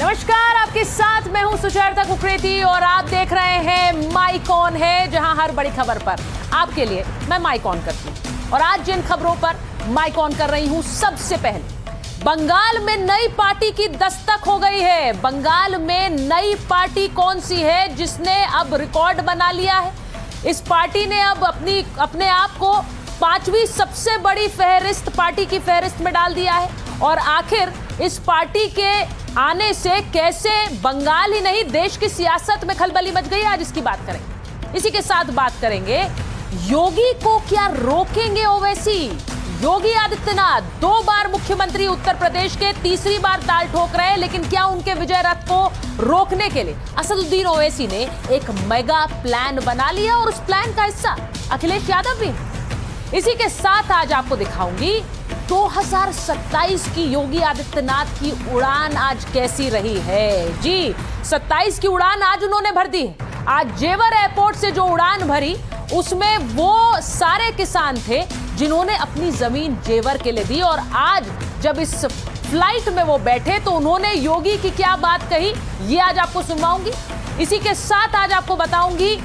नमस्कार, आपके साथ मैं हूं सुचेता कुकरेती और आप देख रहे हैं माइक ऑन है, जहां हर बड़ी खबर पर आपके लिए मैं माइक ऑन करती हूं। और आज जिन खबरों पर माइक ऑन कर रही हूं, सबसे पहले बंगाल में नई पार्टी की दस्तक हो गई है। बंगाल में नई पार्टी कौन सी है जिसने अब रिकॉर्ड बना लिया है? इस पार्टी ने अब अपने आप को 5वीं सबसे बड़ी फहरिस्त पार्टी की फहरिस्त में डाल दिया है। और आखिर इस पार्टी के आने से कैसे बंगाल ही नहीं देश की सियासत में खलबली मच गई, आज इसकी बात करेंगे। इसी के साथ बात करेंगे योगी को क्या रोकेंगे ओवैसी। योगी आदित्यनाथ 2 बार मुख्यमंत्री उत्तर प्रदेश के, तीसरी बार ताल ठोक रहे हैं, लेकिन क्या उनके विजय रथ को रोकने के लिए असदुद्दीन ओवैसी ने एक मेगा प्लान बना लिया और उस प्लान का हिस्सा अखिलेश यादव भी है। इसी के साथ आज आपको दिखाऊंगी 2027 की योगी आदित्यनाथ की उड़ान आज कैसी रही है। जी, 27 की उड़ान आज उन्होंने भर दी है। आज जेवर एयरपोर्ट से जो उड़ान भरी, उसमें वो सारे किसान थे जिन्होंने अपनी जमीन जेवर के लिए दी। और आज जब इस फ्लाइट में वो बैठे तो उन्होंने योगी की क्या बात कही, ये आज आपको सुनवाऊंगी। इसी के साथ आज आपको बताऊंगी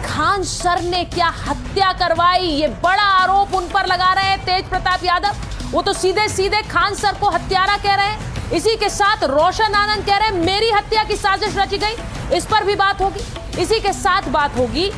खान सर ने क्या हत्या करवाई। ये बड़ा आरोप उन पर लगा रहे हैं तेज प्रताप यादव। वो तो सीधे सीधे खान सर को हत्यारा कह रहे हैं। इसी के साथ रोशन आनंद कह रहे हैं मेरी हत्या की साजिश रची गई, इस पर भी बात होगी। इसी के साथ बात होगी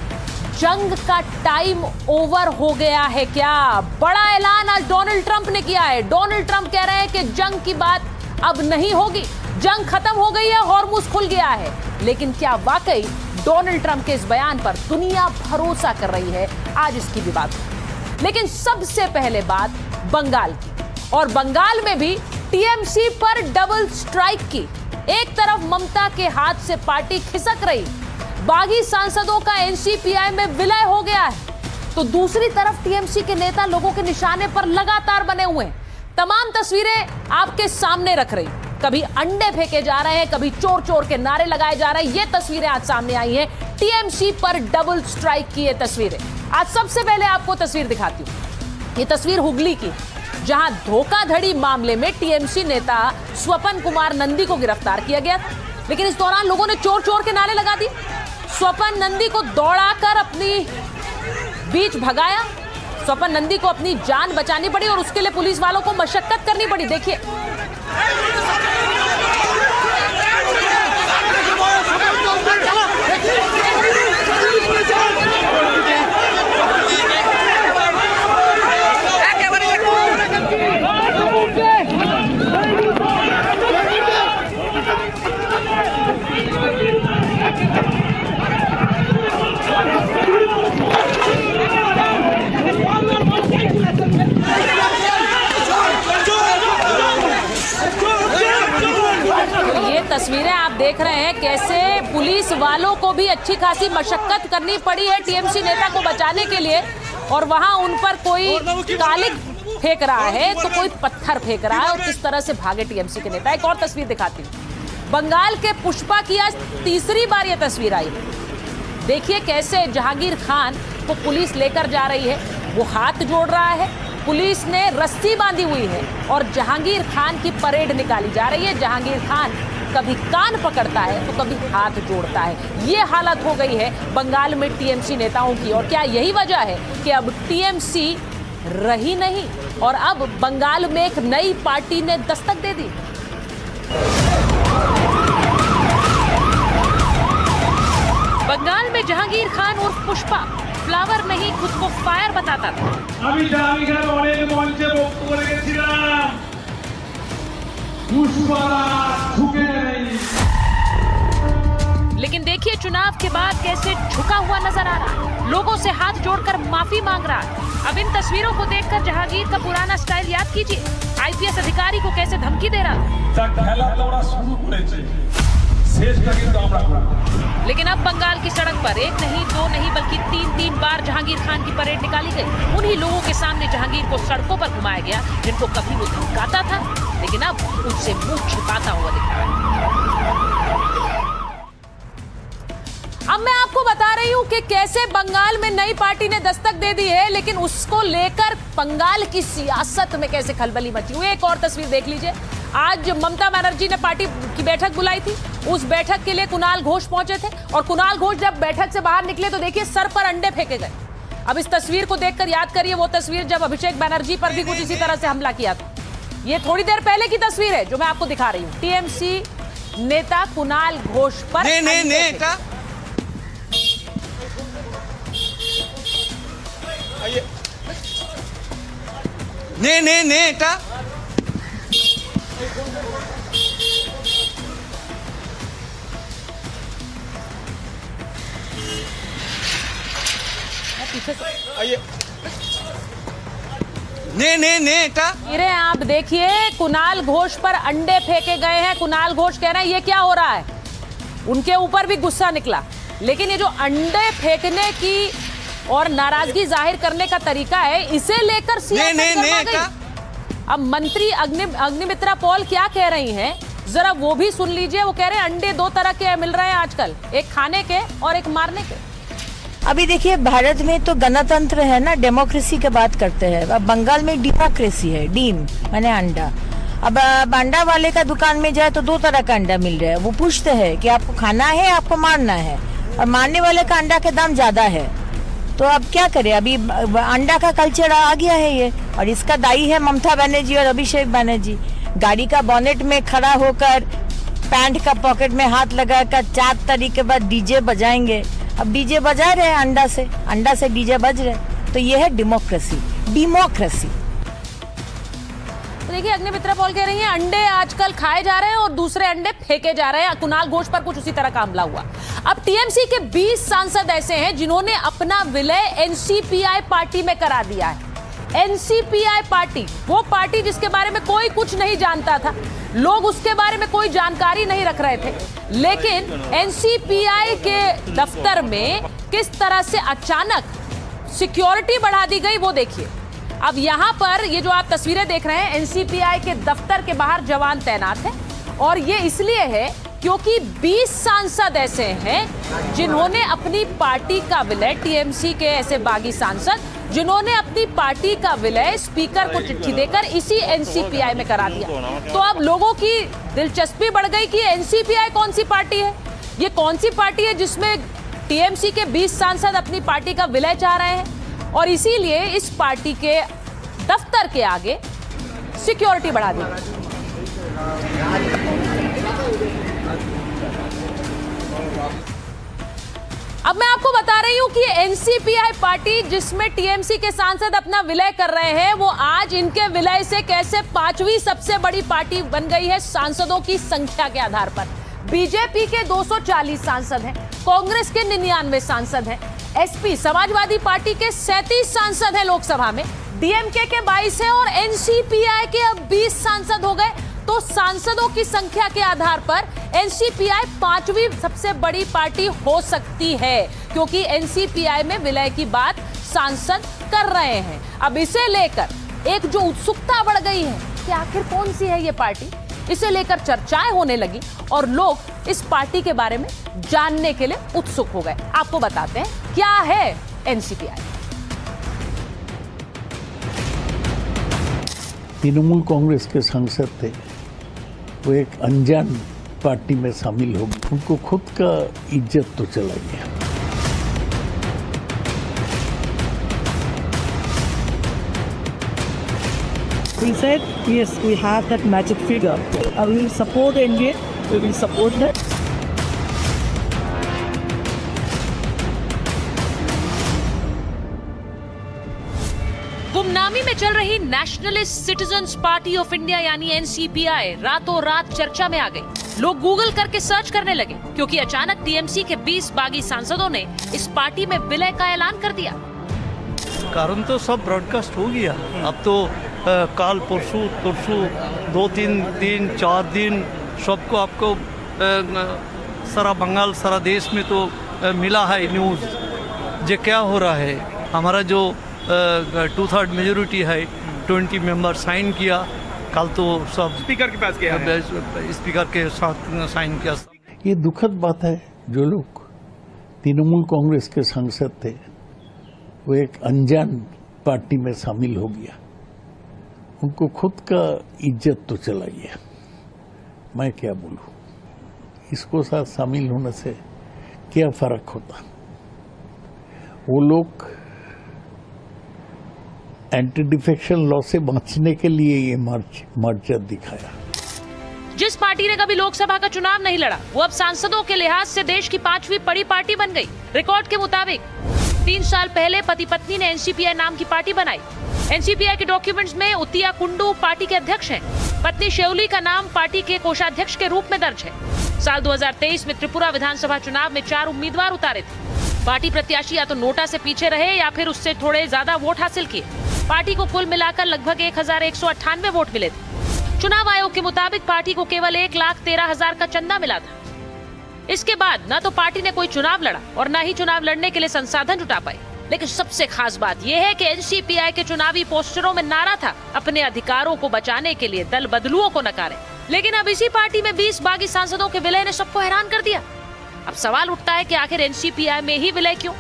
जंग का टाइम ओवर हो गया है क्या। बड़ा ऐलान आज डोनाल्ड ट्रंप ने किया है। डोनाल्ड ट्रंप कह रहे हैं कि जंग की बात अब नहीं होगी, जंग खत्म हो गई है, हॉर्मुज खुल गया है। लेकिन क्या वाकई डोनाल्ड ट्रंप के इस बयान पर दुनिया भरोसा कर रही है, आज इसकी भी बात होगी। लेकिन सबसे पहले बात बंगाल की, और बंगाल में भी टीएमसी पर डबल स्ट्राइक की। एक तरफ ममता के हाथ से पार्टी खिसक रही, बागी सांसदों का एनसीपीआई में विलय हो गया है, तो दूसरी तरफ टीएमसी के नेता लोगों के निशाने पर लगातार बने हुए हैं। तमाम तस्वीरें आपके सामने रख रही, कभी अंडे फेंके जा रहे हैं, कभी चोर चोर के नारे लगाए जा रहे हैं। ये तस्वीरें आज सामने आई हैं, टीएमसी पर डबल स्ट्राइक की ये तस्वीरें। आज सबसे पहले आपको तस्वीर दिखाती हूँ। ये तस्वीर हुगली की, जहां धोखाधड़ी मामले में टीएमसी नेता स्वपन कुमार नंदी को गिरफ्तार किया गया था। लेकिन इस दौरान लोगों ने चोर चोर के नारे लगा दिए। स्वपन नंदी को दौड़ाकर अपनी बीच भगाया। स्वपन नंदी को अपनी जान बचानी पड़ी और उसके लिए पुलिस वालों को मशक्कत करनी पड़ी। देखिए, तस्वीरें आप देख रहे हैं कैसे पुलिस वालों को भी अच्छी खासी मशक्कत करनी पड़ी है टीएमसी नेता को बचाने के लिए। और वहां उन पर कोई कालिक फेंक रहा है तो कोई पत्थर फेंक रहा है, और किस तरह से भागे टीएमसी के नेता। एक और तस्वीर दिखाती हूँ। बंगाल के पुष्पा की आज तीसरी बार यह तस्वीर आई। देखिए कैसे जहांगीर खान को पुलिस लेकर जा रही है, वो हाथ जोड़ रहा है, पुलिस ने रस्सी बांधी हुई है और जहांगीर खान की परेड निकाली जा रही है। जहांगीर खान कभी कान पकड़ता है तो कभी हाथ जोड़ता है। ये हालत हो गई है बंगाल में टीएमसी नेताओं की। और क्या यही वजह है कि अब टीएमसी रही नहीं और अब बंगाल में एक नई पार्टी ने दस्तक दे दी। बंगाल में जहांगीर खान और पुष्पा फ्लावर नहीं खुद को फायर बताता था। लेकिन देखिए चुनाव के बाद कैसे झुका हुआ नजर आ रहा, लोगों से हाथ जोड़कर माफी मांग रहा है। अब इन तस्वीरों को देखकर जहांगीर का पुराना स्टाइल याद कीजिए, आईपीएस अधिकारी को कैसे धमकी दे रहा। लेकिन अब बंगाल की सड़क पर एक नहीं, दो नहीं, बल्कि 3 बार जहांगीर खान की परेड निकाली गई। उन्हीं लोगों के सामने जहांगीर को सड़कों पर घुमाया गया जिनको कभी वो धमकाता था, लेकिन अब उनसे मुंह छिपाता हुआ दिख रहा है। अब मैं आपको बता रही हूं कि कैसे बंगाल में नई पार्टी ने दस्तक दे दी है, लेकिन उसको लेकर बंगाल की सियासत में कैसे खलबली मची हुई है। एक और तस्वीर देख लीजिए। आज ममता बनर्जी ने पार्टी की बैठक बुलाई थी, उस बैठक के लिए कुणाल घोष पहुंचे थे और कुणाल घोष जब बैठक से बाहर निकले तो देखिए सर पर अंडे फेंके गए। अब इस तस्वीर को देखकर याद करिए वो तस्वीर जब अभिषेक बनर्जी पर भी कुछ इसी तरह से हमला किया था। ये थोड़ी देर पहले की तस्वीर है जो मैं आपको दिखा रही हूं। टीएमसी नेता कुणाल घोष पर आप देखिए कुणाल घोष पर अंडे फेंके गए हैं। कुणाल घोष कह रहे हैं ये क्या हो रहा है, उनके ऊपर भी गुस्सा निकला। लेकिन ये जो अंडे फेंकने की और नाराजगी जाहिर करने का तरीका है, इसे लेकर अब मंत्री अग्निमित्रा पॉल क्या कह रही हैं, जरा वो भी सुन लीजिए। वो कह रहे हैं अंडे दो तरह के मिल रहे हैं आजकल, एक खाने के और एक मारने के। अभी देखिए भारत में तो गणतंत्र है ना, डेमोक्रेसी की बात करते हैं। अब बंगाल में डेमोक्रेसी है, डीम माने अंडा। अब अंडा वाले का दुकान में जाए तो दो तरह का अंडा मिल रहा है। वो पूछते हैं कि आपको खाना है आपको मारना है, और मारने वाले का अंडा का दाम ज्यादा है। तो अब क्या करें, अभी अंडा का कल्चर आ गया है ये, और इसका दायी है ममता बनर्जी और अभिषेक बनर्जी। गाड़ी का बोनेट में खड़ा होकर पैंट का पॉकेट में हाथ लगाकर 4 तारीख के बाद डीजे बजाएंगे। अब डीजे बजा रहे हैं अंडा से डीजे बज रहे, तो ये है डेमोक्रेसी। तो देखिए अग्निमित्रा पॉल कह रही हैं अंडे आजकल खाए जा रहे हैं और दूसरे अंडे फेंके जा रहे हैं। कुणाल घोष पर कुछ उसी तरह का हमला हुआ। अब टीएमसी के 20 सांसद ऐसे हैं जिन्होंने अपना विलय एनसीपीआई पार्टी में करा दिया है। एनसीपीआई पार्टी, वो पार्टी जिसके बारे में कोई कुछ नहीं जानता था, लोग उसके बारे में कोई जानकारी नहीं रख रहे थे। लेकिन एनसीपीआई के दफ्तर में किस तरह से अचानक सिक्योरिटी बढ़ा दी गई वो देखिए। अब यहां पर ये जो आप तस्वीरें देख रहे हैं, एनसीपीआई के दफ्तर के बाहर जवान तैनात हैं, और ये इसलिए है क्योंकि 20 सांसद ऐसे हैं जिन्होंने अपनी पार्टी का विलय, टीएमसी के ऐसे बागी सांसद जिन्होंने अपनी पार्टी का विलय स्पीकर को चिट्ठी देकर इसी एनसीपीआई में करा दिया। तो अब लोगों की दिलचस्पी बढ़ गई कि एनसीपीआई कौन सी पार्टी है, ये कौन सी पार्टी है जिसमें टीएमसी के 20 सांसद अपनी पार्टी का विलय चाह रहे हैं, और इसीलिए इस पार्टी के दफ्तर के आगे सिक्योरिटी बढ़ा दी। अब मैं आपको बता रही हूं कि एनसीपीआई पार्टी जिसमें टीएमसी के सांसद अपना विलय कर रहे हैं, वो आज इनके विलय से कैसे 5वीं सबसे बड़ी पार्टी बन गई है सांसदों की संख्या के आधार पर। बीजेपी के 240 सांसद हैं, कांग्रेस के 99 सांसद हैं, एसपी समाजवादी पार्टी के 37 सांसद हैं लोकसभा में, डीएमके के 22 हैं और एनसीपीआई के अब 20 सांसद हो गए। तो सांसदों की संख्या के आधार पर एनसीपीआई 5वीं सबसे बड़ी पार्टी हो सकती है, क्योंकि एनसीपीआई में विलय की बात सांसद कर रहे हैं। अब इसे लेकर एक जो उत्सुकता बढ़ गई है कि आखिर कौन सी है ये पार्टी, इसे लेकर चर्चाएं होने लगी और लोग इस पार्टी के बारे में जानने के लिए उत्सुक हो गए। आपको बताते हैं क्या है एनसीपीआई। तृणमूल कांग्रेस के सांसद थे, वो एक अनजान पार्टी में शामिल हो गए, उनको खुद का इज्जत तो चला गया। We said, yes, we have that magic figure. We will support NDA, we will support that. गुमनामी में चल रही nationalist citizens party of India यानी एनसीपीआई रातों रात चर्चा में आ गई। लोग गूगल करके सर्च करने लगे क्योंकि अचानक टीएमसी के 20 बागी सांसदों ने इस पार्टी में विलय का ऐलान कर दिया। कारण तो सब ब्रॉडकास्ट हो गया। अब तो काल परसों 2-3 दिन 4 दिन सबको आपको सारा बंगाल सारा देश में तो मिला है न्यूज़ जो क्या हो रहा है। हमारा जो 2/3 मेजोरिटी है, 20 मेंबर साइन किया, कल तो सब स्पीकर के पास गया, स्पीकर के साथ साइन किया। ये दुखद बात है, जो लोग तृणमूल कांग्रेस के सांसद थे वो एक अनजान पार्टी में शामिल हो गया, उनको खुद का इज्जत तो चला गया। मैं क्या बोलूं, इसको साथ शामिल होने से क्या फर्क होता। वो लोग एंटी डिफेक्शन लॉ से बचने के लिए ये मार्च दिखाया। जिस पार्टी ने कभी लोकसभा का चुनाव नहीं लड़ा, वो अब सांसदों के लिहाज से देश की 5वीं बड़ी पार्टी बन गई। रिकॉर्ड के मुताबिक 3 साल पहले पति पत्नी ने एनसीपीआई नाम की पार्टी बनाई। एनसीपीआई के डॉक्यूमेंट्स में उत्तिया कुंडू पार्टी के अध्यक्ष हैं। पत्नी शेउली का नाम पार्टी के कोषाध्यक्ष के रूप में दर्ज है। साल 2023 में त्रिपुरा विधानसभा चुनाव में 4 उम्मीदवार उतारे थे। पार्टी प्रत्याशी या तो नोटा से पीछे रहे या फिर उससे थोड़े ज्यादा वोट हासिल किए। पार्टी को कुल मिलाकर लगभग 1198 वोट मिले थे। चुनाव आयोग के मुताबिक पार्टी को केवल 1,13,000 का चंदा मिला था। इसके बाद न तो पार्टी ने कोई चुनाव लड़ा और न ही चुनाव लड़ने के लिए संसाधन जुटा पाए। लेकिन सबसे खास बात यह है कि एनसीपीआई के चुनावी पोस्टरों में नारा था, अपने अधिकारों को बचाने के लिए दल बदलुओं को नकारे। लेकिन अब इसी पार्टी में 20 बागी सांसदों के विलय ने सबको हैरान कर दिया। अब सवाल उठता है कि आखिर एनसीपीआई में ही विलय क्यों?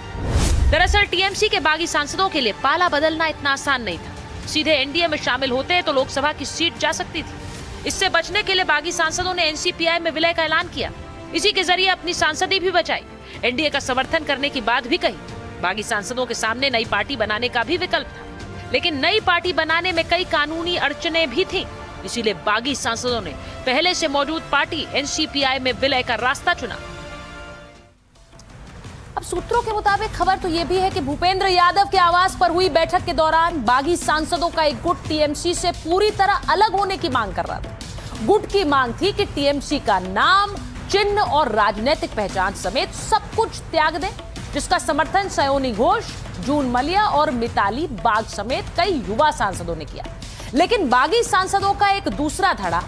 दरअसल टीएमसी के बागी सांसदों के लिए पाला बदलना इतना आसान नहीं था। सीधे एनडीए में शामिल होते तो लोकसभा की सीट जा सकती थी। इससे बचने के लिए बागी सांसदों ने एनसीपीआई में विलय का ऐलान किया। इसी के जरिए अपनी सांसदी भी बचाई। एनडीए का समर्थन करने की बात भी कही। बागी सांसदों के सामने नई पार्टी बनाने का भी विकल्प था, लेकिन नई पार्टी बनाने में कई कानूनी अड़चने भी थीं। इसीलिए बागी सांसदों ने पहले से मौजूद पार्टी एनसीपीआई में विलय का रास्ता चुना। अब सूत्रों के मुताबिक खबर तो यह भी है कि भूपेंद्र यादव के आवास पर हुई बैठक के दौरान बागी सांसदों का एक गुट टीएमसी से पूरी तरह अलग होने की मांग कर रहा था। गुट की मांग थी कि टीएमसी का नाम, चिन्ह और राजनीतिक पहचान समेत सब कुछ त्याग दें, जिसका समर्थन सयोनी घोष, जून मलिया और मिताली बाग समेत कई युवा सांसदों ने किया। लेकिन बागी सांसदों का एक दूसरा धड़ा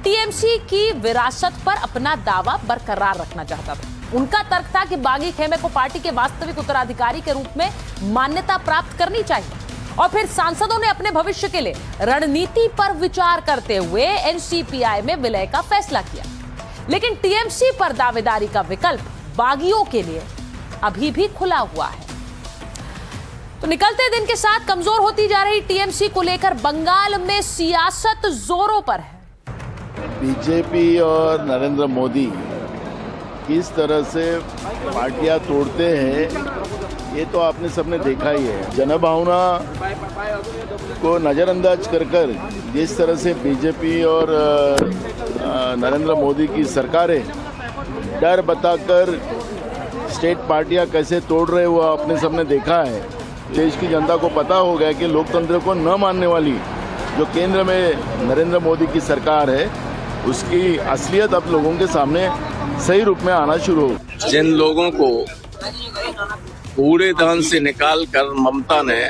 टीएमसी की विरासत पर अपना दावा बरकरार रखना चाहता था। उनका तर्क था कि बागी खेमे को पार्टी के वास्तविक उत्तराधिकारी के रूप में मान्यता प्राप्त करनी चाहिए। और फिर सांसदों ने अपने भविष्य के लिए रणनीति पर विचार करते हुए एनसीपीआई में विलय का फैसला किया। लेकिन टीएमसी पर दावेदारी का विकल्प बागियों के लिए अभी भी खुला हुआ है। तो निकलते दिन के साथ कमजोर होती जा रही टीएमसी को लेकर बंगाल में सियासत जोरों पर है। बीजेपी और नरेंद्र मोदी किस तरह से पार्टियां तोड़ते हैं, ये तो आपने सबने देखा ही है। जनभावना को नज़रअंदाज कर जिस तरह से बीजेपी और नरेंद्र मोदी की सरकारें डर बताकर स्टेट पार्टियां कैसे तोड़ रहे वो आपने सबने देखा है। देश की जनता को पता हो गया कि लोकतंत्र को न मानने वाली जो केंद्र में नरेंद्र मोदी की सरकार है, उसकी असलियत अब लोगों के सामने सही रूप में आना शुरू हो। जिन लोगों को कूड़ेदान से निकाल कर ममता ने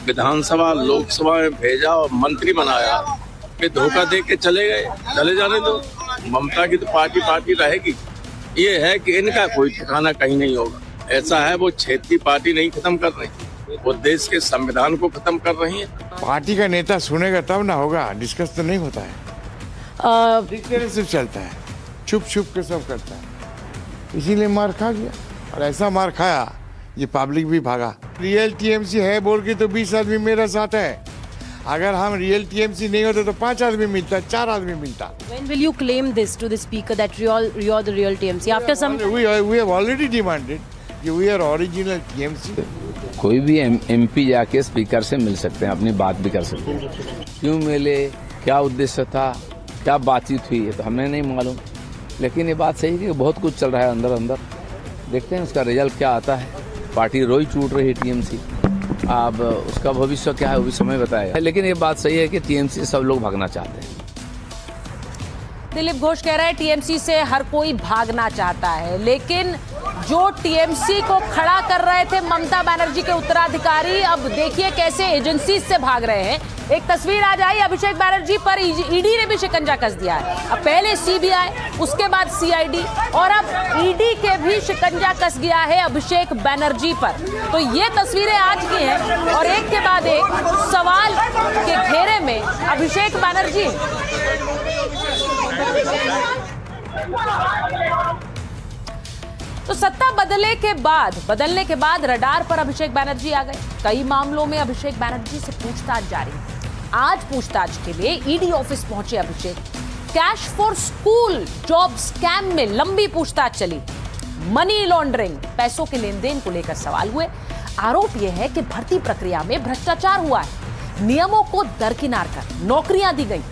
विधानसभा लोकसभा में भेजा और मंत्री बनाया, वे धोखा दे के चले गए। चले जाने दो, ममता की तो पार्टी रहेगी। ये है कि इनका कोई ठिकाना कहीं नहीं होगा। ऐसा है, वो क्षेत्रीय पार्टी नहीं खत्म कर रही, वो देश के संविधान को खत्म कर रही है। पार्टी का नेता सुनेगा तब ना होगा, डिस्कस तो नहीं होता है, डिक्टेटरशिप चलता है, छुप के सब करता है। इसीलिए मार खा गया, और ऐसा मार खाया ये पब्लिक भी भागा। रियल टीएमसी है बोल के तो 20 आदमी मेरा साथ है। अगर हम रियल टीएमसी नहीं होते तो 5 आदमी मिलता, 4 आदमी मिलता। When will you claim this to the speaker that you're the real TMC? After some we have already demanded कि we are original TMC। कोई भी एमपी जाके स्पीकर से मिल सकते हैं, अपनी बात भी कर सकते हैं। क्यों मिले, क्या उद्देश्य था, क्या बातचीत हुई, ये तो हमें नहीं मालूम। लेकिन ये बात सही है कि बहुत कुछ चल रहा है अंदर। देखते हैं उसका रिजल्ट क्या आता है। पार्टी रोई टूट रही है टीएमसी, अब उसका भविष्य क्या है वो भी समय बताएगा। लेकिन ये बात सही है कि टीएमसी से सब लोग भागना चाहते हैं। दिलीप घोष कह रहे हैं टीएमसी से हर कोई भागना चाहता है, लेकिन जो टीएमसी को खड़ा कर रहे थे ममता बनर्जी के उत्तराधिकारी, अब देखिए कैसे एजेंसी से भाग रहे हैं। एक तस्वीर आ जाए, अभिषेक बनर्जी पर ईडी ने भी शिकंजा कस दिया है। अब पहले सीबीआई, उसके बाद सीआईडी और अब ईडी के भी शिकंजा कस गया है अभिषेक बनर्जी पर। तो ये तस्वीरें आज की हैं और एक के बाद एक सवाल के घेरे में अभिषेक बनर्जी। तो सत्ता बदलने के बाद रडार पर अभिषेक बनर्जी आ गए। कई मामलों में अभिषेक बनर्जी से पूछताछ जारी है। आज पूछताछ के लिए ईडी ऑफिस पहुंचे Abhishek. Cash for school job scam में लंबी पूछताछ चली। मनी लॉन्ड्रिंग, पैसों के लेन देन को लेकर सवाल हुए। आरोप यह है कि भर्ती प्रक्रिया में भ्रष्टाचार हुआ है। नियमों को दरकिनार कर नौकरियां दी गई।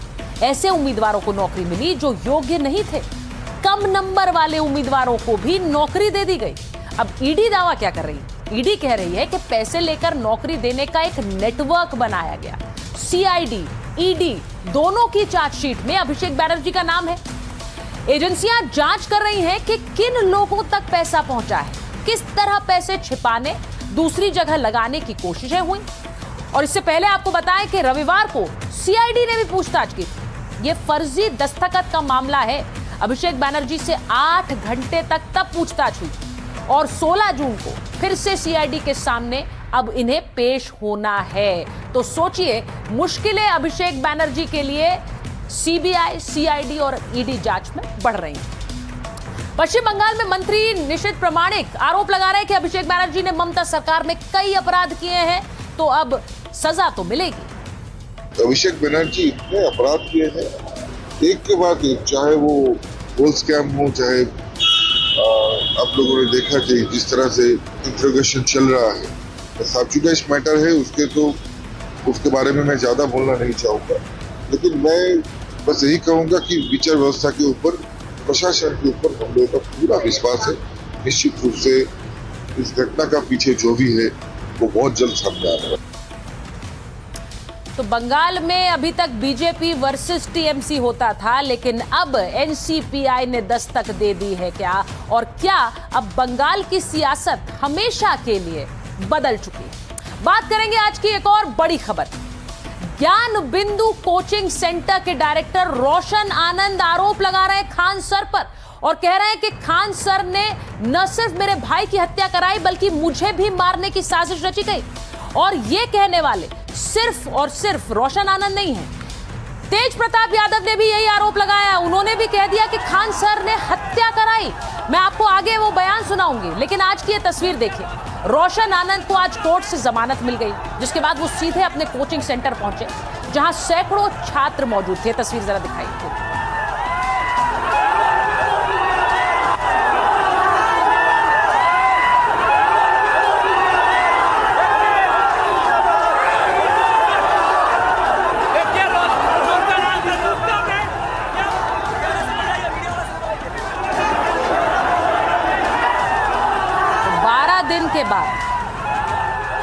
ऐसे उम्मीदवारों को नौकरी मिली जो योग्य नहीं थे। कम नंबर वाले उम्मीदवारों को भी नौकरी दे दी गई। अब ईडी दावा क्या कर रही है? ईडी कह रही है कि पैसे लेकर नौकरी देने का एक नेटवर्क बनाया गया। सीआईडी, ईडी दोनों की चार्जशीट में अभिषेक बैनर्जी का नाम है। एजेंसियां जांच कर रही हैं कि किन लोगों तक पैसा पहुंचा है, किस तरह पैसे छिपाने, दूसरी जगह लगाने की कोशिशें हुई। और इससे पहले आपको बताएं कि रविवार को सीआईडी ने भी पूछताछ की थी। यह फर्जी दस्तखत का मामला है। अभिषेक बैनर्जी से 8 घंटे तब पूछताछ हुई और 16 जून को फिर से सीआईडी के सामने अब इन्हें पेश होना है। तो सोचिए, मुश्किलें अभिषेक बैनर्जी के लिए सीबीआई, सीआईडी और ईडी जांच में बढ़ रही हैं। पश्चिम बंगाल में मंत्री निशित प्रामाणिक आरोप लगा रहे हैं कि अभिषेक बैनर्जी ने ममता सरकार में कई अपराध किए हैं, तो अब सजा तो मिलेगी। अभिषेक बैनर्जी इतने अपराध किए हैं, एक के बाद एक, चाहे वो गोल्ड स्कैम हो, चाहे आप लोगों ने देखा कि जिस तरह से इंट्रोगेशन चल रहा है, सबजुडिस मैटर है, उसके बारे में मैं ज्यादा बोलना नहीं चाहूंगा। लेकिन मैं बस यही कहूंगा कि विचार व्यवस्था के ऊपर, प्रशासन के ऊपर हम लोगों का पूरा विश्वास है। निश्चित रूप से इस घटना का पीछे जो भी है वो बहुत जल्द सामने आ रहा है। तो बंगाल में अभी तक बीजेपी वर्सेस टीएमसी होता था, लेकिन अब एनसीपीआई ने दस्तक दे दी है क्या? और क्या अब बंगाल की सियासत हमेशा के लिए बदल चुकी है? बात करेंगे आज की एक और बड़ी खबर। ज्ञान बिंदु कोचिंग सेंटर के डायरेक्टर रोशन आनंद आरोप लगा रहे हैं खान सर पर और कह रहे हैं कि खान सर ने न सिर्फ मेरे भाई की हत्या कराई बल्कि मुझे भी मारने की साजिश रची गई। और ये कहने वाले सिर्फ और सिर्फ रोशन आनंद नहीं है, तेज प्रताप यादव ने भी यही आरोप लगाया। उन्होंने भी कह दिया कि खान सर ने हत्या कराई। मैं आपको आगे वो बयान सुनाऊंगी, लेकिन आज की ये तस्वीर देखिए। रोशन आनंद को आज कोर्ट से जमानत मिल गई, जिसके बाद वो सीधे अपने कोचिंग सेंटर पहुंचे जहां सैकड़ों छात्र मौजूद थे। तस्वीर जरा दिखाइए।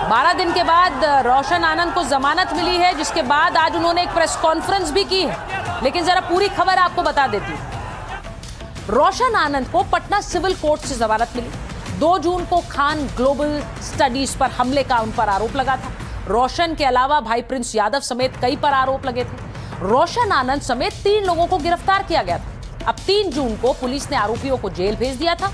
12 दिन के बाद रोशन आनंद को जमानत मिली है, जिसके बाद आज उन्होंने एक प्रेस कॉन्फ्रेंस भी की है। लेकिन जरा पूरी खबर आपको बता देती हूं। रोशन आनंद को पटना सिविल कोर्ट से जमानत मिली। 2 जून को खान ग्लोबल स्टडीज पर हमले का उन पर आरोप लगा था। रोशन के अलावा भाई प्रिंस यादव समेत कई पर आरोप लगे थे। रोशन आनंद समेत 3 लोगों को गिरफ्तार किया गया था। अब 3 जून को पुलिस ने आरोपियों को जेल भेज दिया था।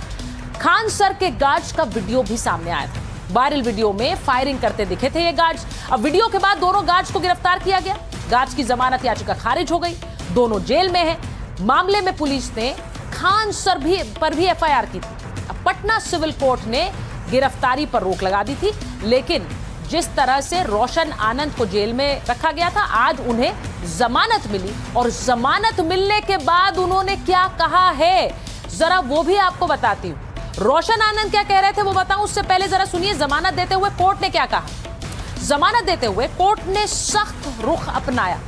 खान सर के गार्ड्स का वीडियो भी सामने आया था। वायरल वीडियो में फायरिंग करते दिखे थे ये गार्ड्स। अब वीडियो के बाद दोनों गार्ड्स को गिरफ्तार किया गया। गार्ड्स की जमानत याचिका खारिज हो गई। दोनों जेल में हैं। मामले में पुलिस ने खान सर पर भी एफआईआर की थी। अब पटना सिविल कोर्ट ने गिरफ्तारी पर रोक लगा दी थी, लेकिन जिस तरह से रोशन आनंद को जेल में रखा गया था, आज उन्हें जमानत मिली और जमानत मिलने के बाद उन्होंने क्या कहा है जरा वो भी आपको बताती हूं। रोशन आनंद क्या कह रहे थे वो बताऊं, उससे पहले जरा सुनिए जमानत देते हुए कोर्ट ने क्या कहा। जमानत देते हुए कोर्ट ने सख्त रुख अपनाया।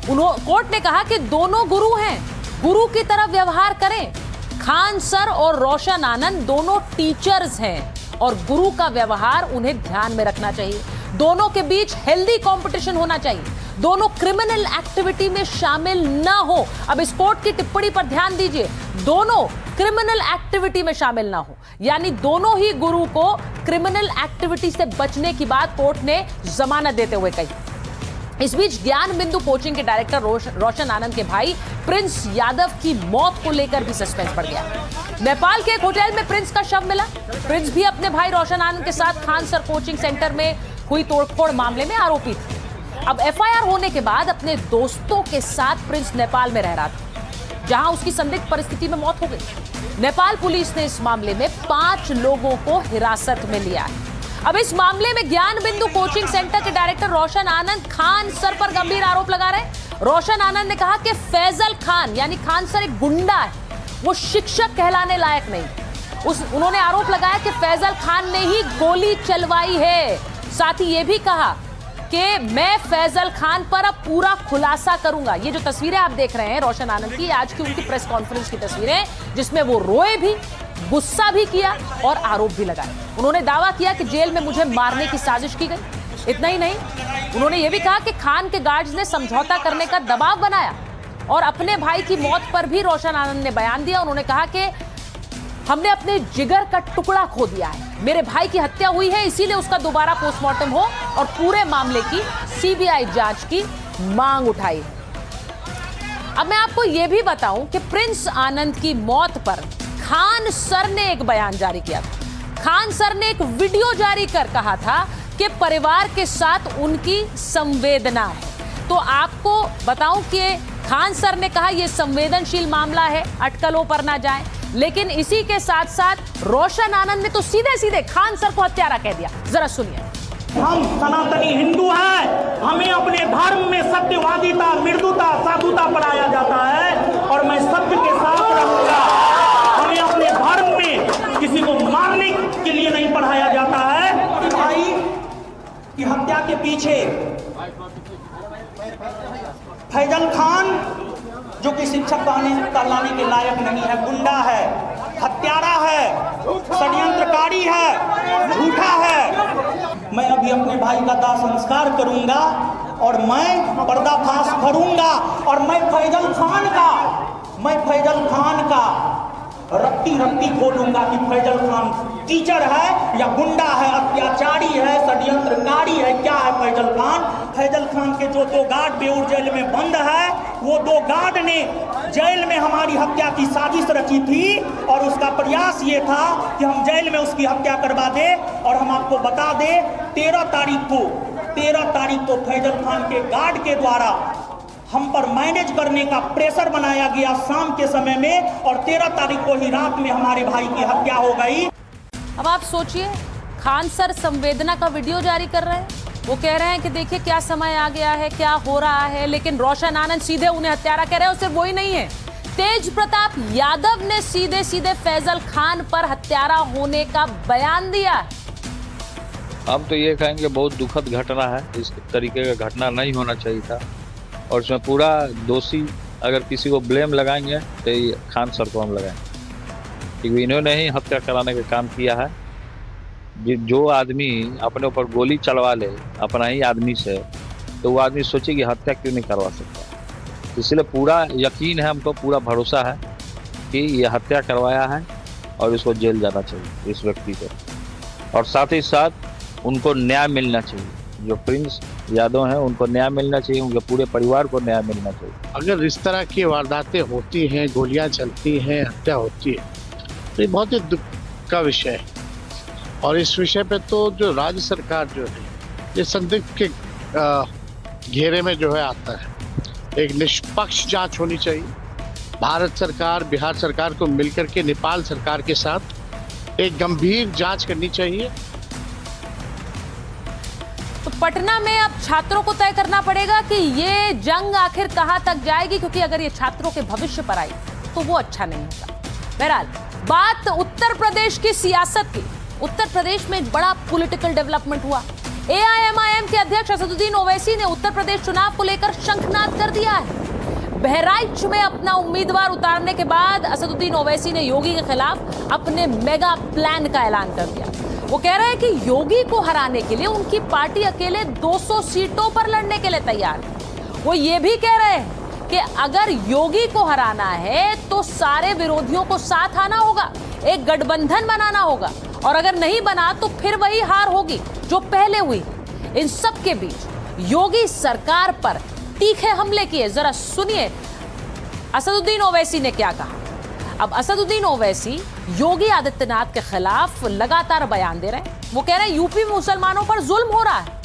कोर्ट ने कहा कि दोनों गुरु हैं, गुरु की तरह व्यवहार करें। खान सर और रोशन आनंद दोनों टीचर्स हैं और गुरु का व्यवहार उन्हें ध्यान में रखना चाहिए। दोनों के बीच हेल्दी कंपटीशन होना चाहिए। दोनों क्रिमिनल एक्टिविटी में शामिल ना हो। अब इस कोर्ट की टिप्पणी पर ध्यान दीजिए, दोनों क्रिमिनल एक्टिविटी में शामिल ना हो, यानी दोनों ही गुरु को क्रिमिनल एक्टिविटी से बचने की बात कोर्ट ने जमानत देते हुए कही। इस बीच ज्ञान बिंदु कोचिंग के डायरेक्टर रोशन आनंद के भाई प्रिंस यादव की मौत को लेकर भी सस्पेंस बढ़ गया। नेपाल के एक होटल में प्रिंस का शव मिला। प्रिंस भी अपने भाई रोशन आनंद के साथ खान सर कोचिंग सेंटर में हुई तोड़फोड़ मामले में आरोपी थे। अब एफआईआर होने के बाद अपने दोस्तों के साथ प्रिंस नेपाल में रह रहा था, जहां उसकी संदिग्ध परिस्थिति में मौत हो गई। नेपाल पुलिस ने इस मामले में 5 लोगों को हिरासत में लिया है। अब इस मामले में ज्ञान बिंदु कोचिंग सेंटर के डायरेक्टर रोशन आनंद खान सर पर गंभीर आरोप लगा रहे हैं रोशन आनंद ने कहा कि फैजल खान यानी खान सर एक गुंडा है, वो शिक्षक कहलाने लायक नहीं। उन्होंने आरोप लगाया कि फैजल खान ने ही गोली चलवाई है। साथ ही ये भी कहा कि मैं फैजल खान पर अब पूरा खुलासा करूंगा। ये जो तस्वीरें आप देख रहे हैं रोशन आनंद की, आज की उनकी प्रेस कॉन्फ्रेंस की तस्वीरें, जिसमें वो रोए भी, गुस्सा भी किया और आरोप भी लगाए। उन्होंने दावा किया कि जेल में मुझे मारने की साजिश की गई। इतना ही नहीं, उन्होंने ये भी कहा कि खान के गार्ड्स ने समझौता करने का दबाव बनाया और अपने भाई की मौत पर भी रोशन आनंद ने बयान दिया। उन्होंने कहा कि हमने अपने जिगर का टुकड़ा खो दिया है, मेरे भाई की हत्या हुई है, इसीलिए उसका दोबारा पोस्टमार्टम हो और पूरे मामले की सीबीआई जांच की मांग उठाई। अब मैं आपको यह भी बताऊं कि प्रिंस आनंद की मौत पर खान सर ने एक बयान जारी किया था। खान सर ने एक वीडियो जारी कर कहा था कि परिवार के साथ उनकी संवेदना है। तो आपको बताऊं कि खान सर ने कहा यह संवेदनशील मामला है, अटकलों पर ना जाएं। लेकिन इसी के साथ साथ रोशन आनंद ने तो सीधे सीधे खान सर को हत्यारा कह दिया। जरा सुनिए। हम सनातनी हिंदू हैं, हमें अपने धर्म में सत्यवादिता, मृदुता, साधुता पढ़ाया जाता है और मैं सत्य के साथ रहूंगा। हमें अपने धर्म में किसी को मारने के लिए नहीं पढ़ाया जाता है। भाई की हत्या के पीछे फैजल खान जो कि शिक्षक कहलाने के लायक नहीं है, गुंडा है, हत्यारा है, षड्यंत्रकारी है, झूठा है। मैं अभी अपने भाई का दाह संस्कार करूंगा और मैं पर्दाफाश करूंगा और मैं फैजल खान का रत्ती खोलूंगा कि फैजल खान टीचर है या गुंडा है, अत्याचारी है, षड्यंत्रकारी है, क्या है फैजल खान। फैजल खान के जो 2 गार्ड बेऊर जेल में बंद है, वो 2 गार्ड ने जेल में हमारी हत्या की साजिश रची थी और उसका प्रयास ये था कि हम जेल में उसकी हत्या करवा दे। और हम आपको बता दें 13 तारीख को फैजल खान के गार्ड के द्वारा हम पर मैनेज करने का प्रेशर बनाया गया शाम के समय में और 13 तारीख को ही रात में हमारे भाई की हत्या हो गई। अब आप सोचिए, खान सर संवेदना का वीडियो जारी कर रहे हैं, वो कह रहे हैं कि देखिए क्या समय आ गया है, क्या हो रहा है, लेकिन रोशन आनंद सीधे उन्हें हत्यारा कह रहे हैं। सिर्फ वही नहीं है, तेज प्रताप यादव ने सीधे सीधे फैजल खान पर हत्यारा होने का बयान दिया। हम तो ये कहेंगे बहुत दुखद घटना है, इस तरीके का घटना नहीं होना चाहिए था और इसमें पूरा दोषी अगर किसी को ब्लेम लगाएंगे तो ये खान सर को हम लगाएंगे, क्योंकि इन्होंने ही हत्या कराने का काम किया है। जो आदमी अपने ऊपर गोली चलवा ले अपना ही आदमी से, तो वो आदमी सोचे कि हत्या क्यों नहीं करवा सकता। इसलिए पूरा यकीन है, हमको पूरा भरोसा है कि ये हत्या करवाया है और इसको जेल जाना चाहिए इस व्यक्ति को। और साथ ही साथ उनको न्याय मिलना चाहिए, जो प्रिंस यादव हैं उनको न्याय मिलना चाहिए, उनके पूरे परिवार को न्याय मिलना चाहिए। अगर इस तरह की वारदातें होती हैं, गोलियां चलती हैं, हत्या होती है, तो ये बहुत ही दुख का विषय है। और इस विषय पे तो जो राज्य सरकार जो है ये संदिग्ध के घेरे में जो है आता है। एक निष्पक्ष जांच होनी चाहिए। भारत सरकार, बिहार सरकार को मिलकर के नेपाल सरकार के साथ एक गंभीर जांच करनी चाहिए। तो पटना में अब छात्रों को तय करना पड़ेगा कि ये जंग आखिर कहां तक जाएगी, क्योंकि अगर ये छात्रों के भविष्य पर आई तो वो अच्छा नहीं होगा। बहरहाल बात उत्तर प्रदेश की सियासत की। उत्तर प्रदेश में एक बड़ा पॉलिटिकल डेवलपमेंट हुआ। एआईएमआईएम के अध्यक्ष असदुद्दीन ओवैसी ने उत्तर प्रदेश चुनाव को लेकर शंखनाद कर दिया है। बहराइच में अपना उम्मीदवार उतारने के बाद असदुद्दीन ओवैसी ने योगी के खिलाफ अपने मेगा प्लान का ऐलान कर दिया। वो कह रहे हैं कि योगी को हराने के लिए उनकी पार्टी अकेले 200 सीटों पर लड़ने के लिए तैयार है। वो ये भी कह रहे हैं कि अगर योगी को हराना है तो सारे विरोधियों को साथ आना होगा, एक गठबंधन बनाना होगा, और अगर नहीं बना तो फिर वही हार होगी जो पहले हुई। इन सब के बीच योगी सरकार पर तीखे हमले किए। जरा सुनिए असदुद्दीन ओवैसी ने क्या कहा। अब असदुद्दीन ओवैसी योगी आदित्यनाथ के खिलाफ लगातार बयान दे रहे हैं। वो कह रहे हैं यूपी में मुसलमानों पर जुल्म हो रहा है,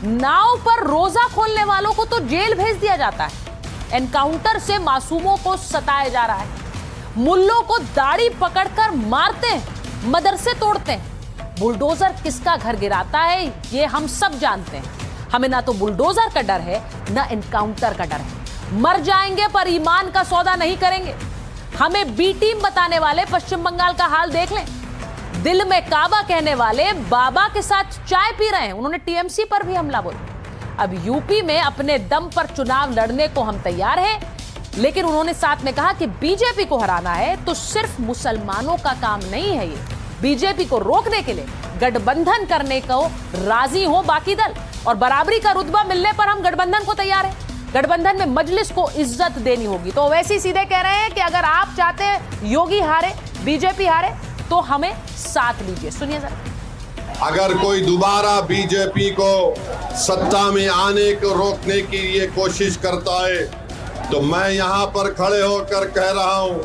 नाव पर रोजा खोलने वालों को तो जेल भेज दिया जाता है, एनकाउंटर से मासूमों को सताया जा रहा है, मुल्लों को दाढ़ी पकड़कर मारते हैं, मदरसे तोड़ते हैं। बुलडोजर किसका घर गिराता है ये हम सब जानते हैं। हमें ना तो बुलडोजर का डर है ना एनकाउंटर का डर है। मर जाएंगे पर ईमान का सौदा नहीं करेंगे। हमें बी टीम बताने वाले पश्चिम बंगाल का हाल देख लें। दिल में काबा कहने वाले बाबा के साथ चाय पी रहे हैं। उन्होंने टीएमसी पर भी हमला बोला। अब यूपी में अपने दम पर चुनाव लड़ने को हम तैयार हैं, लेकिन उन्होंने साथ में कहा कि बीजेपी को हराना है तो सिर्फ मुसलमानों का काम नहीं है। ये बीजेपी को रोकने के लिए गठबंधन करने को राजी हो बाकी दल, और बराबरी का रुतबा मिलने पर हम गठबंधन को तैयार हैं। गठबंधन में मजलिस को इज्जत देनी होगी। तो वैसे सीधे कह रहे हैं कि अगर आप चाहते हैं योगी हारे, बीजेपी हारे, तो हमें साथ लीजिए। सुनिए जरा। अगर कोई दोबारा बीजेपी को सत्ता में आने को रोकने की ये कोशिश करता है तो मैं यहाँ पर खड़े होकर कह रहा हूँ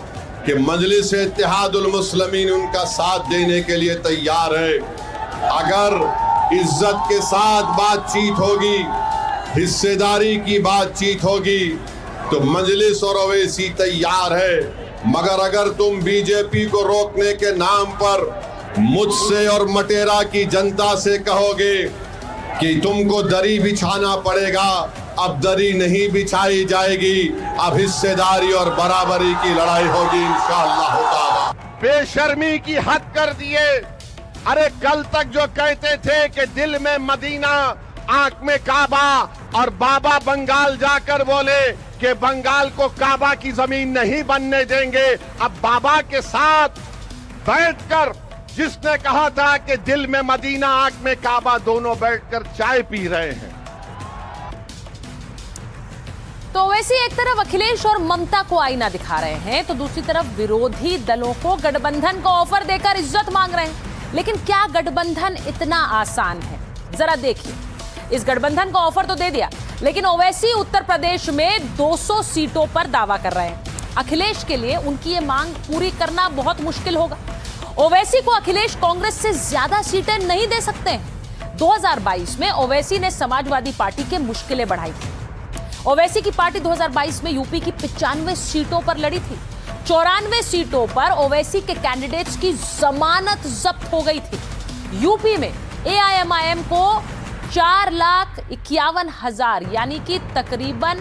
कि मजलिस इत्तेहादुल मुस्लिमीन उनका साथ देने के लिए तैयार है। अगर इज्जत के साथ बातचीत होगी, हिस्सेदारी की बातचीत होगी, तो मजलिस और ओवैसी तैयार है। मगर अगर तुम बीजेपी को रोकने के नाम पर मुझसे और मटेरा की जनता से कहोगे कि तुमको दरी बिछाना पड़ेगा, अब दरी नहीं बिछाई जाएगी, अब हिस्सेदारी और बराबरी की लड़ाई होगी इंशाअल्लाह ताला। बेशर्मी की हद कर दिए। अरे कल तक जो कहते थे कि दिल में मदीना आंख में काबा, और बाबा बंगाल जाकर बोले कि बंगाल को काबा की जमीन नहीं बनने देंगे। अब बाबा के साथ बैठकर जिसने कहा था कि दिल में मदीना आंख में काबा, दोनों बैठकर चाय पी रहे हैं। तो वैसे एक तरफ अखिलेश और ममता को आईना दिखा रहे हैं, तो दूसरी तरफ विरोधी दलों को गठबंधन का ऑफर देकर इज्जत मांग रहे हैं। लेकिन क्या गठबंधन इतना आसान है? जरा देखिए। इस गठबंधन का ऑफर तो दे दिया, लेकिन ओवैसी उत्तर प्रदेश में 200 सीटों पर दावा कर रहे हैं। अखिलेश के लिए उनकी ये मांग पूरी करना बहुत मुश्किल होगा। ओवैसी को अखिलेश कांग्रेस से ज्यादा सीटें नहीं दे सकते हैं। 2022 में ओवैसी ने समाजवादी पार्टी के मुश्किलें बढ़ाई थी। ओवैसी की पार्टी 2022 में यूपी की 95 सीटों पर लड़ी थी। 94 सीटों पर ओवैसी के कैंडिडेट्स की जमानत जब्त हो गई थी। यूपी में एआईएमआईएम को 4,51,000 यानी कि तकरीबन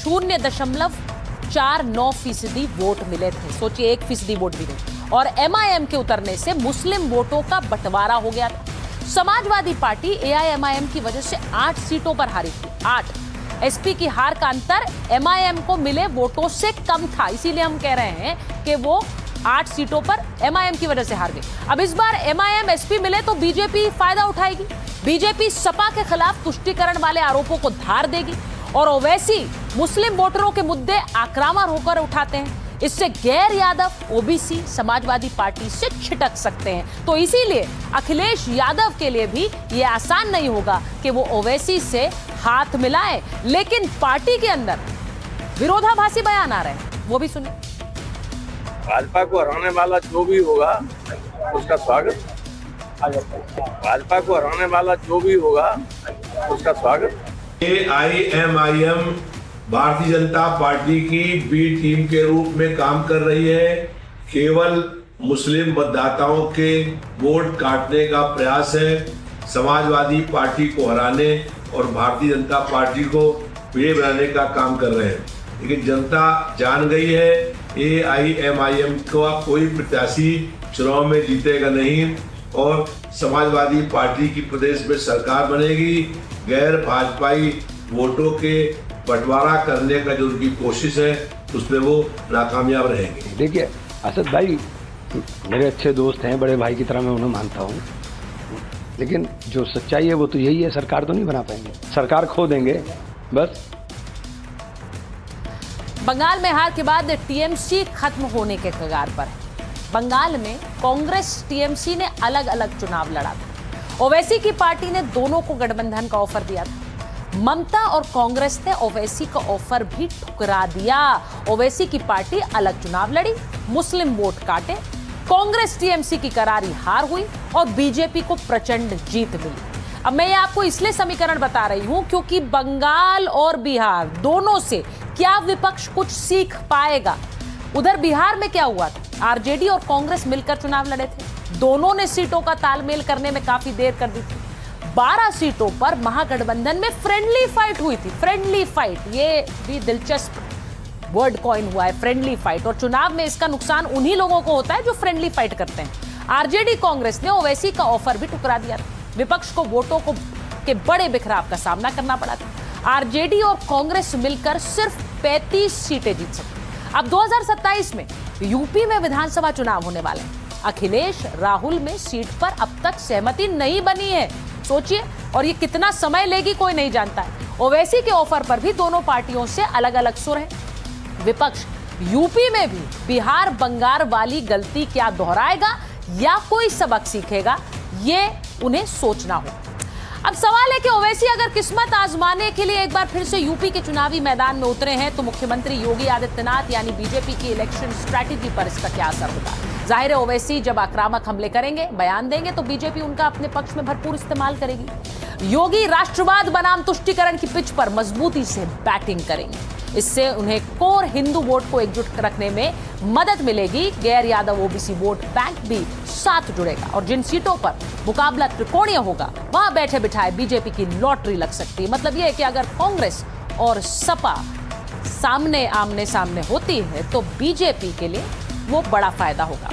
0.49% वोट मिले थे। सोचिए 1% वोट भी नहीं। और एमआईएम के उतरने से मुस्लिम वोटों का बंटवारा हो गया था। समाजवादी पार्टी एआईएमआईएम की वजह से 8 सीटों पर हारी थी। 8 एसपी की हार का अंतर एमआईएम को मिले वोटों से कम था, इसीलिए हम कह रहे हैं कि वो 8 सीटों पर एमआईएम की वजह से हार गई। अब इस बार एमआईएम एसपी मिले तो बीजेपी फायदा उठाएगी। बीजेपी सपा के खिलाफ तुष्टीकरण वाले आरोपों को धार देगी, और ओवैसी मुस्लिम वोटरों के मुद्दे आक्रामक होकर उठाते हैं। इससे गैर यादव ओबीसी समाजवादी पार्टी से छिटक सकते हैं। तो इसीलिए अखिलेश यादव के लिए भी ये आसान नहीं होगा कि वो ओवैसी से हाथ मिलाए। लेकिन पार्टी के अंदर विरोधाभासी बयान आ रहे हैं, वो भी सुनिए। भाजपा को हराने वाला जो भी होगा उसका स्वागत। भाजपा को हराने वाला जो भी होगा उसका स्वागत। एआईएमआईएम भारतीय जनता पार्टी की बी टीम के रूप में काम कर रही है। केवल मुस्लिम मतदाताओं के वोट काटने का प्रयास है। समाजवादी पार्टी को हराने और भारतीय जनता पार्टी को विजय बनाने का काम कर रहे हैं। लेकिन जनता जान गई है एआईएमआईएम का कोई प्रत्याशी चुनाव में जीतेगा नहीं, और समाजवादी पार्टी की प्रदेश में सरकार बनेगी। गैर भाजपाई वोटों के बंटवारा करने का जो उनकी कोशिश है उसमें वो नाकामयाब रहेंगे। देखिए असद भाई मेरे अच्छे दोस्त हैं, बड़े भाई की तरह मैं उन्हें मानता हूँ, लेकिन जो सच्चाई है वो तो यही है, सरकार तो नहीं बना पाएंगे, सरकार खो देंगे बस। बंगाल में हार के बाद टीएमसी खत्म होने के कगार पर है। बंगाल में कांग्रेस टीएमसी ने अलग अलग चुनाव लड़ा था। ओवैसी की पार्टी ने दोनों को गठबंधन का ऑफर दिया था। ममता और कांग्रेस ने ओवैसी का ऑफर भी ठुकरा दिया। ओवैसी की पार्टी अलग चुनाव लड़ी, मुस्लिम वोट काटे, कांग्रेस टीएमसी की करारी हार हुई और बीजेपी को प्रचंड जीत मिली। अब मैं ये आपको इसलिए समीकरण बता रही हूं क्योंकि बंगाल और बिहार दोनों से क्या विपक्ष कुछ सीख पाएगा। उधर बिहार में क्या हुआ था, आरजेडी और कांग्रेस मिलकर चुनाव लड़े थे। दोनों ने सीटों का तालमेल करने में काफी देर कर दी थी। 12 सीटों पर महागठबंधन में फ्रेंडली फाइट हुई थी। फ्रेंडली फाइट, ये भी दिलचस्प वर्ड कॉइन हुआ है, फ्रेंडली फाइट। और चुनाव में इसका नुकसान उन्हीं लोगों को होता है जो फ्रेंडली फाइट करते हैं। आरजेडी कांग्रेस ने ओवैसी का ऑफर भी ठुकरा दिया था। विपक्ष को वोटों के बड़े बिखराव का सामना करना पड़ा था। आरजेडी और कांग्रेस मिलकर सिर्फ 35 सीटें जीत सकती। अब 2027 में यूपी में विधानसभा चुनाव होने वाले हैं। अखिलेश राहुल में सीट पर अब तक सहमति नहीं बनी है, सोचिए, और ये कितना समय लेगी कोई नहीं जानता है। ओवैसी के ऑफर पर भी दोनों पार्टियों से अलग अलग सुर है। विपक्ष यूपी में भी बिहार बंगाल वाली गलती क्या दोहराएगा या कोई सबक सीखेगा, ये उन्हें सोचना होगा। अब सवाल है कि ओवैसी अगर किस्मत आजमाने के लिए एक बार फिर से यूपी के चुनावी मैदान में उतरे हैं तो मुख्यमंत्री योगी आदित्यनाथ यानी बीजेपी की इलेक्शन स्ट्रैटेजी पर इसका क्या असर होगा। जाहिर है ओवैसी जब आक्रामक हमले करेंगे, बयान देंगे, तो बीजेपी उनका अपने पक्ष में भरपूर इस्तेमाल करेगी। योगी राष्ट्रवाद बनाम तुष्टीकरण की पिच पर मजबूती से बैटिंग करेंगे। इससे उन्हें कोर हिंदू वोट को एकजुट रखने में मदद मिलेगी। गैर यादव ओबीसी वोट बैंक भी साथ जुड़ेगा और जिन सीटों पर मुकाबला त्रिकोणीय होगा वहां बैठे बिठाए बीजेपी की लॉटरी लग सकती है। मतलब यह है कि अगर कांग्रेस और सपा आमने सामने होती है तो बीजेपी के लिए वो बड़ा फायदा होगा।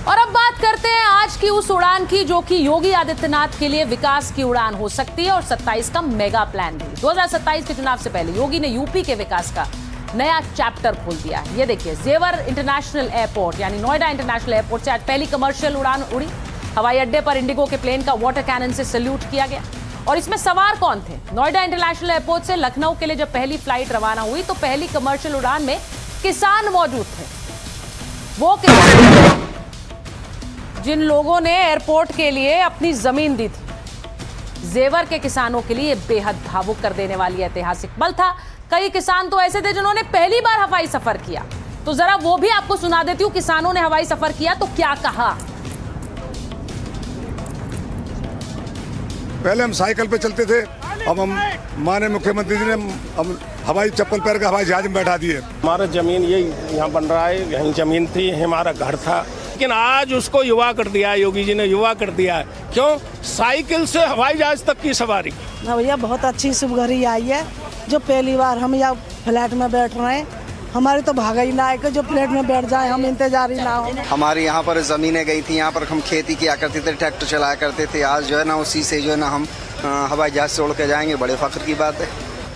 और अब बात करते हैं आज की उस उड़ान की जो कि योगी आदित्यनाथ के लिए विकास की उड़ान हो सकती है और 27 का मेगा प्लान भी। 2027 के चुनाव से पहले योगी ने यूपी के विकास का नया चैप्टर खोल दिया है। ये देखिए, जेवर इंटरनेशनल एयरपोर्ट यानी नोएडा इंटरनेशनल एयरपोर्ट से आज पहली कमर्शियल उड़ान उड़ी। हवाई अड्डे पर इंडिगो के प्लेन का वाटर कैनन से सैल्यूट किया गया। और इसमें सवार कौन थे? नोएडा इंटरनेशनल एयरपोर्ट से लखनऊ के लिए जब पहली फ्लाइट रवाना हुई तो पहली कमर्शियल उड़ान में किसान मौजूद थे। वो किसान जिन लोगों ने एयरपोर्ट के लिए अपनी जमीन दी थी। जेवर के किसानों के लिए बेहद भावुक कर देने वाली ऐतिहासिक पल था। कई किसान तो ऐसे थे जिन्होंने पहली बार हवाई सफर किया। तो जरा वो भी आपको सुना देती हूं, किसानों ने हवाई सफर किया तो क्या कहा। पहले हम साइकिल पे चलते थे, अब हम माननीय मुख्यमंत्री जी ने हम हवाई चप्पल पहन कर हवाई जहाज में बैठा दिए। हमारा जमीन यही यहाँ बन रहा है, यहीं जमीन थी, हमारा घर था, लेकिन आज उसको युवा कर दिया है। योगी जी ने युवा कर दिया है। क्यों? साइकिल से हवाई जहाज तक की सवारी। भैया बहुत अच्छी सुबघरी आई है। जो पहली बार हम यहाँ फ्लैट में बैठ रहे हैं, हमारी तो भागा ही ना है कि जो फ्लैट में बैठ जाए, हम इंतजार ही ना हो। हमारी यहाँ पर जमीनें गई थी, यहाँ पर हम खेती किया करते थे, ट्रैक्टर चलाया करते थे। आज जो है ना उसी से जो है ना हम हवाई जहाज से उड़ के जाएंगे, बड़े फख्र की बात है।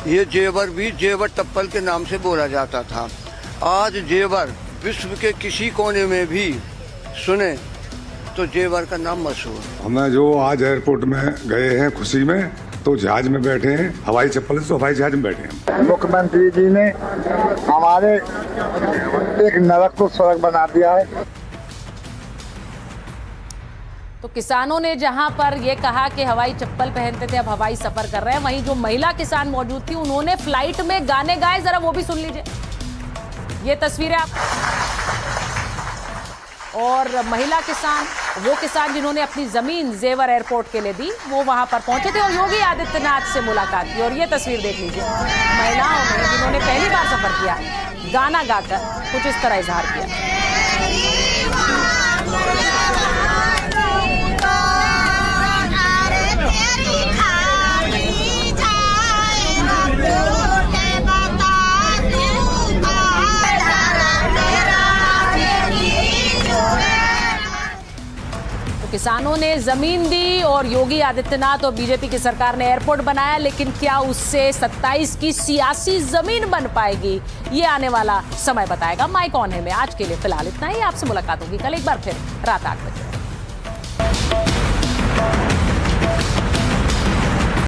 ये जेवर भी जेवर टप्पल के नाम से बोला जाता था। आज जेवर विश्व के किसी कोने में भी सुने तो जेवर का नाम मशहूर। हमें जो आज एयरपोर्ट में गए हैं खुशी में, तो जहाज में बैठे हैं, हवाई चप्पल से हवाई जहाज में बैठे हैं। मुख्यमंत्री जी ने हमारे एक नरक को स्वर्ग बना दिया है। तो किसानों ने जहां पर यह कहा कि हवाई चप्पल पहनते थे अब हवाई सफर कर रहे हैं, वहीं जो महिला किसान मौजूद थी उन्होंने फ्लाइट में गाने गाए। जरा वो भी सुन लीजिए, ये तस्वीरें आप। और महिला किसान, वो किसान जिन्होंने अपनी जमीन जेवर एयरपोर्ट के लिए दी, वो वहां पर पहुंचे थे और योगी आदित्यनाथ से मुलाकात की। और ये तस्वीर देख लीजिए, महिलाओं ने जिन्होंने पहली बार सफर किया गाना गाकर कुछ इस तरह इजहार किया। किसानों ने जमीन दी और योगी आदित्यनाथ और बीजेपी की सरकार ने एयरपोर्ट बनाया, लेकिन क्या उससे 27 की सियासी जमीन बन पाएगी, ये आने वाला समय बताएगा। माइक ऑन है में आज के लिए फिलहाल इतना ही। आपसे मुलाकात होगी कल एक बार फिर रात 8 बजे।